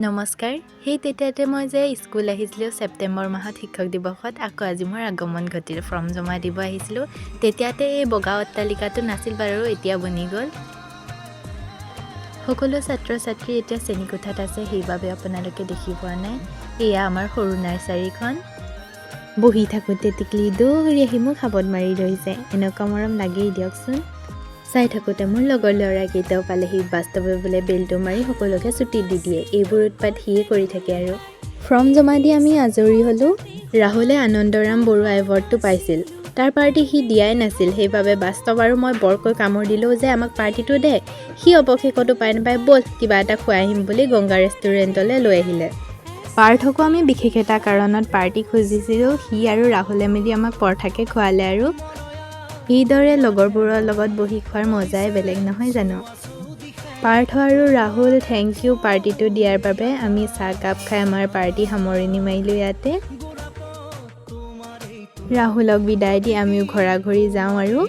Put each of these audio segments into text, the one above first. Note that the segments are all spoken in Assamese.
নমস্কাৰ সেই তেতিয়াতে মই যে স্কুল আহিছিলোঁ ছেপ্টেম্বৰ মাহত শিক্ষক দিৱসত আকৌ আজি মোৰ আগমন ঘটিল ফৰ্ম জমা দিব আহিছিলোঁ তেতিয়াতে এই বগা অট্টালিকাটো নাছিল বাৰু এতিয়া বনি গ'ল সকলো ছাত্ৰ ছাত্ৰী এতিয়া শ্ৰেণীকোঠাত আছে সেইবাবে আপোনালোকে দেখি পোৱা নাই এয়া আমাৰ সৰু নাৰ্চাৰীখন বহি থাকোঁতে টিকলি দৌৰি আহি মোক খাবত মাৰি ৰৈছে এনেকুৱা মৰম লাগেই দিয়কচোন চাই থাকোঁতে মোৰ লগৰ ল'ৰাকেইটাও পালেহি বাস্তৱে বোলে বেলটো মাৰি সকলোকে ছুটি দি দিয়ে এইবোৰ উৎপাত সিয়ে কৰি থাকে আৰু ফৰ্ম জমা দি আমি আজৰি হ'লোঁ ৰাহুলে আনন্দৰাম বৰুৱা এৱাৰ্ডটো পাইছিল তাৰ পাৰ্টি সি দিয়াই নাছিল সেইবাবে বাস্তৱ আৰু মই বৰকৈ কামোৰ দিলোঁ যে আমাক পাৰ্টিটো দে সি অৱশেষতো পাই নাপাই ব'ল কিবা এটা খুৱাই আহিম বুলি গংগা ৰেষ্টুৰেণ্টলৈ লৈ আহিলে পাৰ্থকো আমি বিশেষ এটা কাৰণত পাৰ্টি খুজিছিলোঁ সি আৰু ৰাহুলে মিলি আমাক পৰঠাকে খুৱালে আৰু এইদৰে লগৰবোৰৰ লগত বহি খোৱাৰ মজাই বেলেগ নহয় জানো পাৰ্থ আৰু ৰাহুল থেংক ইউ পাৰ্টিটো দিয়াৰ বাবে আমি চাহ কাপ খাই আমাৰ পাৰ্টি সামৰণি মাৰিলোঁ ইয়াতে ৰাহুলক বিদায় দি আমিও ঘৰা ঘৰি যাওঁ আৰু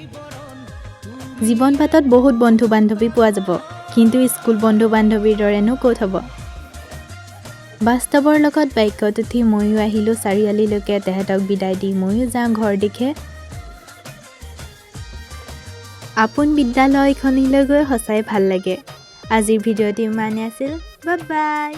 জীৱন পাতত বহুত বন্ধু বান্ধৱী পোৱা যাব কিন্তু স্কুল বন্ধু বান্ধৱীৰ দৰেনো ক'ত হ'ব বাস্তৱৰ লগত বাইকত উঠি ময়ো আহিলোঁ চাৰিআলিলৈকে তেহেঁতক বিদায় দি ময়ো যাওঁ ঘৰ দিশে আপোন বিদ্যালয়খনলৈ গৈ সঁচাই ভাল লাগে আজিৰ ভিডিঅ'টো ইমানেই আছিল বাই বাই